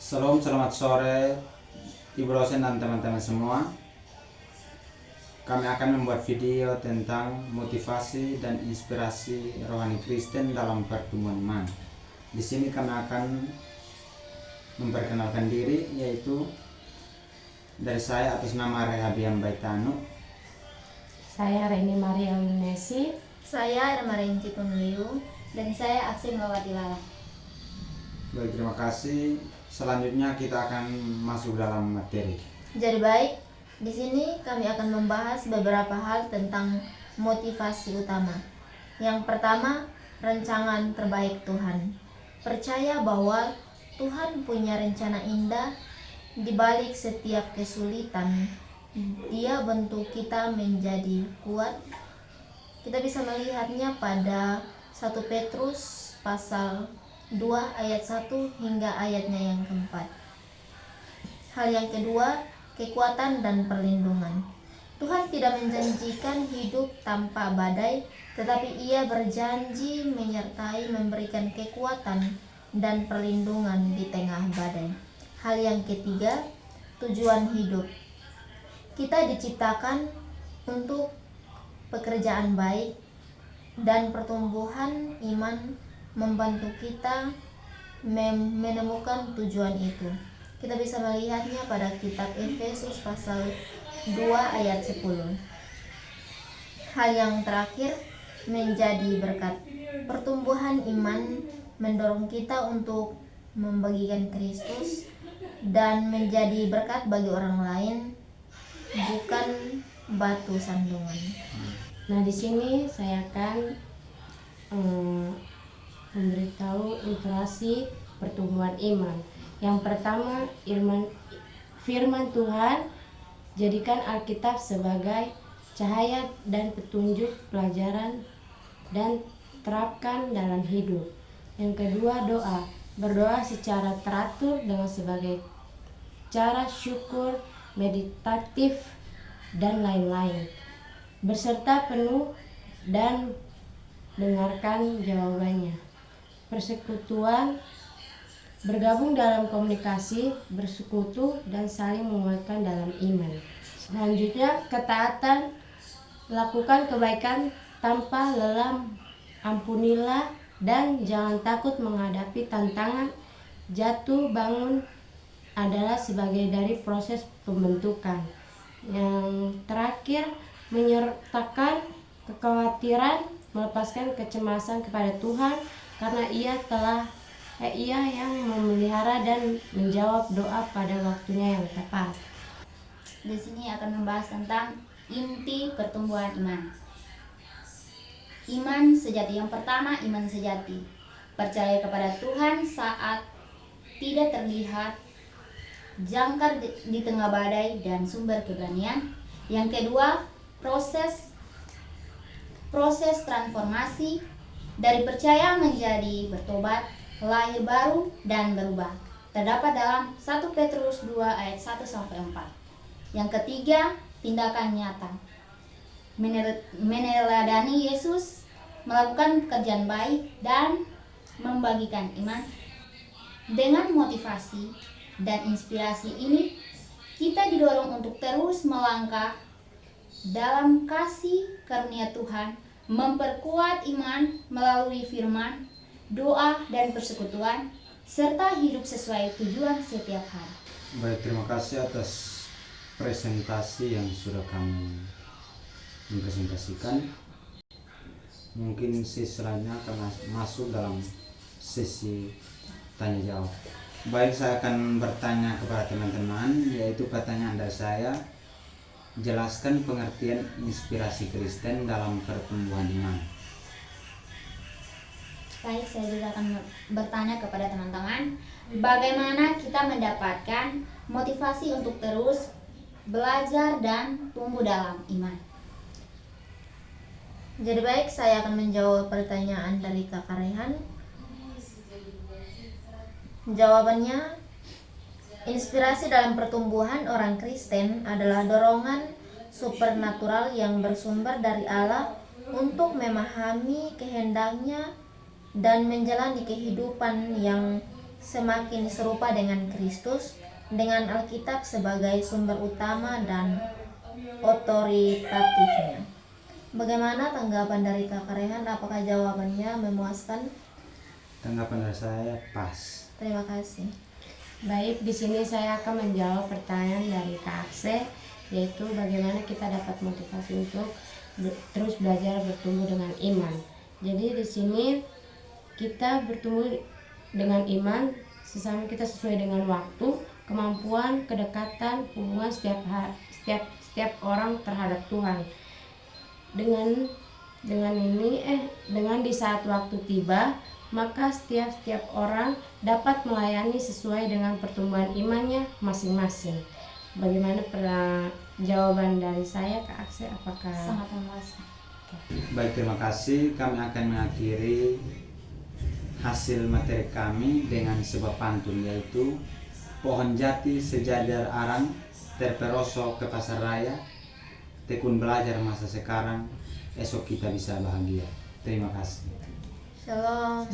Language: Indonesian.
Shalom, selamat sore Ibu dosen dan teman-teman semua. Kami akan membuat video tentang motivasi dan inspirasi rohani Kristen dalam pertumbuhan iman. Di sini kami akan memperkenalkan diri, yaitu dari saya atas nama Rehabian Baitanu. Saya Reni Maria Winesi. Saya Remarenci Tunliu. Dan saya Aksi Melawati Lala. Baik, terima kasih. Selanjutnya kita akan masuk dalam materi. Jadi baik, di sini kami akan membahas beberapa hal tentang motivasi utama. Yang pertama, rancangan terbaik Tuhan. Percaya bahwa Tuhan punya rencana indah di balik setiap kesulitan. Dia bentuk kita menjadi kuat. Kita bisa melihatnya pada 1 Petrus pasal 2 ayat 1 hingga ayatnya yang keempat. Hal yang kedua, kekuatan dan perlindungan. Tuhan tidak menjanjikan hidup tanpa badai, tetapi Ia berjanji menyertai memberikan kekuatan dan perlindungan di tengah badai. Hal yang ketiga, tujuan hidup. Kita diciptakan untuk pekerjaan baik, dan pertumbuhan iman membantu kita menemukan tujuan itu. Kita bisa melihatnya pada kitab Efesus pasal 2 ayat 10. Hal yang terakhir, menjadi berkat. Pertumbuhan iman mendorong kita untuk membagikan Kristus dan menjadi berkat bagi orang lain, bukan batu sandungan. Nah, di sini saya akan memberitahu inspirasi pertumbuhan iman. Yang pertama, firman Tuhan. Jadikan Alkitab sebagai cahaya dan petunjuk pelajaran dan terapkan dalam hidup. Yang kedua, doa. Berdoa secara teratur dengan sebagai cara syukur, meditatif, dan lain-lain. Berserta penuh dan dengarkan jawabannya. Persekutuan, bergabung dalam komunikasi, bersekutu, dan saling menguatkan dalam iman. Selanjutnya, ketaatan, lakukan kebaikan tanpa lelah, ampunilah, dan jangan takut menghadapi tantangan. Jatuh bangun adalah sebagai dari proses pembentukan. Yang terakhir, menyertakan kekhawatiran, melepaskan kecemasan kepada Tuhan, karena Ia yang memelihara dan menjawab doa pada waktunya yang tepat. Di sini akan membahas tentang inti pertumbuhan iman. Iman sejati. Yang pertama, iman sejati. Percaya kepada Tuhan saat tidak terlihat, jangkar di tengah badai dan sumber keberanian. Yang kedua, proses transformasi dari percaya menjadi bertobat, lahir baru dan berubah. Terdapat dalam 1 Petrus 2 ayat 1-4. Yang ketiga, tindakan nyata. Meneladani Yesus, melakukan pekerjaan baik dan membagikan iman. Dengan motivasi dan inspirasi ini, kita didorong untuk terus melangkah dalam kasih karunia Tuhan, memperkuat iman melalui firman, doa dan persekutuan, serta hidup sesuai tujuan setiap hari. Baik, terima kasih atas presentasi yang sudah kami mempresentasikan. Mungkin sesi selanjutnya akan masuk dalam sesi tanya jawab. Baik, saya akan bertanya kepada teman-teman, yaitu pertanyaan dari saya. Jelaskan pengertian inspirasi Kristen dalam pertumbuhan iman. Baik, saya juga akan bertanya kepada teman-teman, bagaimana kita mendapatkan motivasi untuk terus belajar dan tumbuh dalam iman. Jadi baik, saya akan menjawab pertanyaan dari Kakak Rehan. Jawabannya, inspirasi dalam pertumbuhan orang Kristen adalah dorongan supernatural yang bersumber dari Allah untuk memahami kehendaknya dan menjalani kehidupan yang semakin serupa dengan Kristus dengan Alkitab sebagai sumber utama dan otoritatifnya. Bagaimana tanggapan dari Kak Rehan? Apakah jawabannya memuaskan? Tanggapan dari saya pas. Terima kasih. Baik, di sini saya akan menjawab pertanyaan dari Kak Akse, yaitu bagaimana kita dapat motivasi untuk terus belajar bertumbuh dengan iman. Jadi di sini kita bertumbuh dengan iman sesama kita sesuai dengan waktu, kemampuan, kedekatan, hubungan setiap orang terhadap Tuhan. Dengan di saat waktu tiba, maka setiap orang dapat melayani sesuai dengan pertumbuhan imannya masing-masing. Bagaimana jawaban dari saya, Kak Akse? Apakah Sangat memuaskan. Baik, terima kasih. Kami akan mengakhiri hasil materi kami dengan sebuah pantun, yaitu pohon jati sejajar arang, terperosok ke pasar raya, tekun belajar masa sekarang, esok kita bisa bahagia. Terima kasih. Shalom.